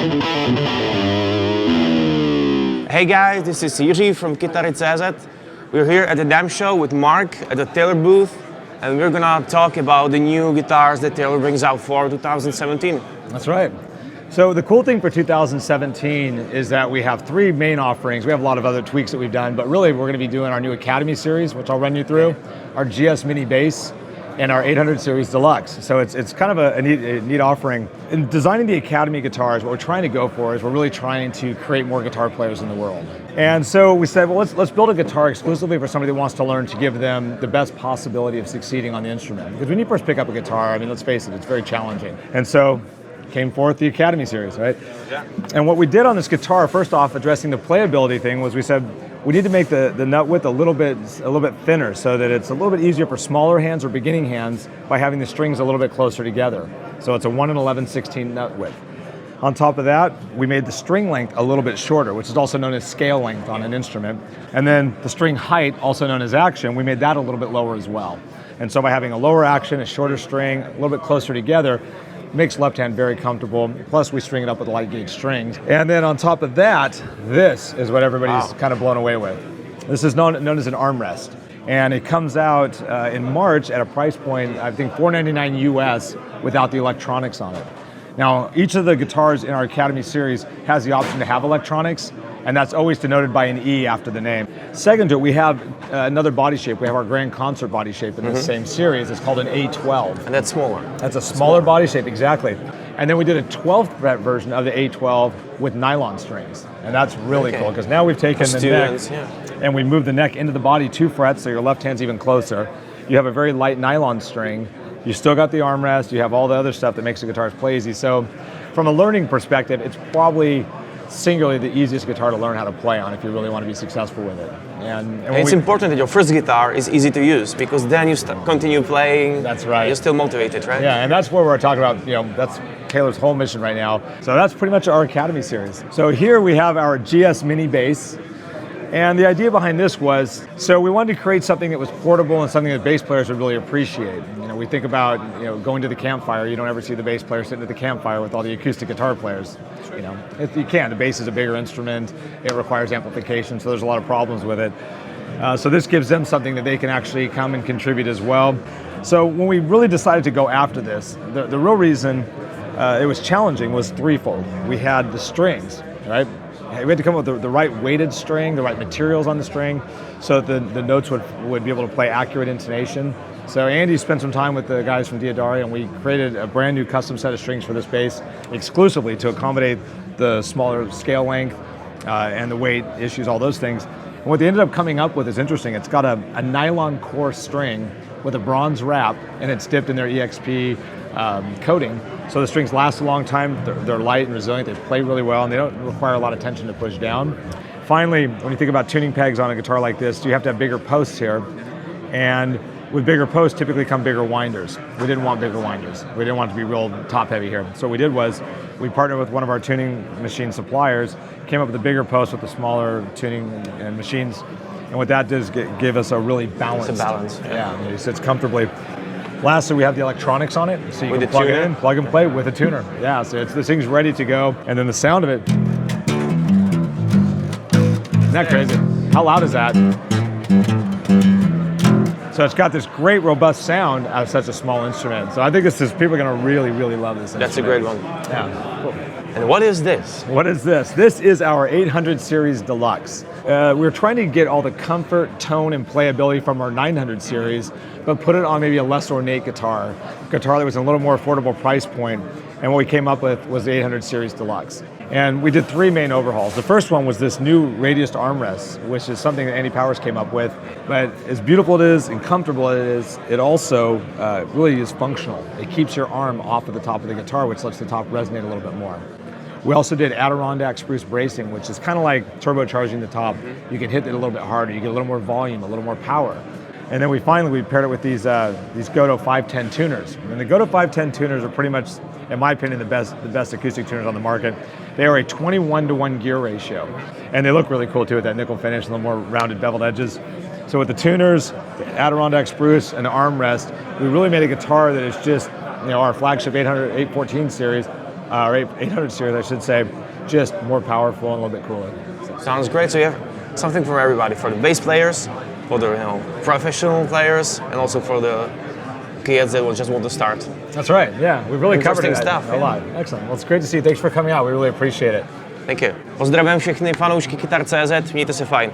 Hey guys, this is Jiří from Kytary.cz. We're here at the NAMM show with Marc at the Taylor booth, and we're gonna talk about the new guitars that Taylor brings out for 2017. That's right. So the cool thing for 2017 is that we have three main offerings. We have a lot of other tweaks that we've done, but really we're gonna be doing our new Academy series, which I'll run you through, our GS Mini Bass, and our 800 Series Deluxe. So it's kind of a neat offering. In designing the Academy guitars, what we're trying to go for is we're really trying to create more guitar players in the world. And so we said, well, let's build a guitar exclusively for somebody that wants to learn, to give them the best possibility of succeeding on the instrument. Because when you first pick up a guitar, I mean, let's face it, it's very challenging. And so came forth the Academy series, right? Yeah. And what we did on this guitar, first off, addressing the playability thing, was we said we need to make the nut width a little bit thinner, so that it's a little bit easier for smaller hands or beginning hands by having the strings a little bit closer together. So it's a 1 11/16 nut width. On top of that, we made the string length a little bit shorter, which is also known as scale length on an instrument. And then the string height, also known as action, we made that a little bit lower as well. And so by having a lower action, a shorter string, a little bit closer together, makes left hand very comfortable. Plus we string it up with light gauge strings. And then on top of that, this is what everybody's kind of blown away with. This is known as an armrest. And it comes out in March at a price point, I think $499 US, without the electronics on it. Now, each of the guitars in our Academy series has the option to have electronics, and that's always denoted by an E after the name. Second to it, we have another body shape. We have our Grand Concert body shape in the same series. It's called an A12. And that's smaller. That's a smaller body shape, exactly. And then we did a 12th fret version of the A12 with nylon strings. And that's really cool, because now we've taken the neck and we moved the neck into the body 2 frets, so your left hand's even closer. You have a very light nylon string. You still got the armrest, you have all the other stuff that makes the guitars play easy. So from a learning perspective, it's probably singularly the easiest guitar to learn how to play on if you really want to be successful with it. And it's important that your first guitar is easy to use, because then you continue playing. That's right. You're still motivated, right? Yeah, and that's where we're talking about, that's Taylor's whole mission right now. So that's pretty much our Academy series. So here we have our GS Mini Bass. And the idea behind this was, so we wanted to create something that was portable and something that bass players would really appreciate. We think about, going to the campfire. You don't ever see the bass player sitting at the campfire with all the acoustic guitar players. You can. The bass is a bigger instrument. It requires amplification, so there's a lot of problems with it. So this gives them something that they can actually come and contribute as well. So when we really decided to go after this, the real reason it was challenging was threefold. We had the strings, right? We had to come up with the right weighted string, the right materials on the string, so that the notes would be able to play accurate intonation. So Andy spent some time with the guys from Diodari, and we created a brand new custom set of strings for this bass exclusively to accommodate the smaller scale length and the weight issues, all those things. And what they ended up coming up with is interesting. It's got a nylon core string with a bronze wrap, and it's dipped in their EXP coating. So the strings last a long time, they're light and resilient, they play really well, and they don't require a lot of tension to push down. Finally, when you think about tuning pegs on a guitar like this, you have to have bigger posts here. And with bigger posts typically come bigger winders. We didn't want bigger winders. We didn't want it to be real top heavy here. So what we did was, we partnered with one of our tuning machine suppliers, came up with a bigger post with the smaller tuning and machines. And what that does give us a really balanced. It's a balance. Yeah, it sits comfortably. Lastly, we have the electronics on it, so you can plug it in, plug and play with a tuner. Yeah, so this thing's ready to go. And then the sound of it, isn't that crazy? How loud is that? So it's got this great robust sound out of such a small instrument. So I think people are gonna really, really love this instrument. That's a great one. Yeah, cool. And what is this? What is this? This is our 800 Series Deluxe. We're trying to get all the comfort, tone, and playability from our 900 series, but put it on maybe a less ornate guitar that was a little more affordable price point. And what we came up with was the 800 Series Deluxe. And we did 3 main overhauls. The first one was this new radiused armrest, which is something that Andy Powers came up with. But as beautiful it is and comfortable it is, it also really is functional. It keeps your arm off of the top of the guitar, which lets the top resonate a little bit more. We also did Adirondack spruce bracing, which is kind of like turbocharging the top. You can hit it a little bit harder. You get a little more volume, a little more power. And then we paired it with these Goto 510 tuners. And the Goto 510 tuners are pretty much, in my opinion, the best acoustic tuners on the market. They are a 21-to-1 gear ratio. And they look really cool too with that nickel finish and the more rounded beveled edges. So with the tuners, the Adirondack spruce, and the armrest, we really made a guitar that is just, our flagship 814 series, or 800 series, I should say, just more powerful and a little bit cooler. Sounds great. So you have something for everybody, for the bass players, for the professional players, and also for the kids that will just want to start. That's right. Yeah, we've really covered it stuff, a lot. Excellent. Well, it's great to see you. Thanks for coming out. We really appreciate it. Thank you. Pozdravím všechny fanoušky Kytary.cz, mějte se fajn.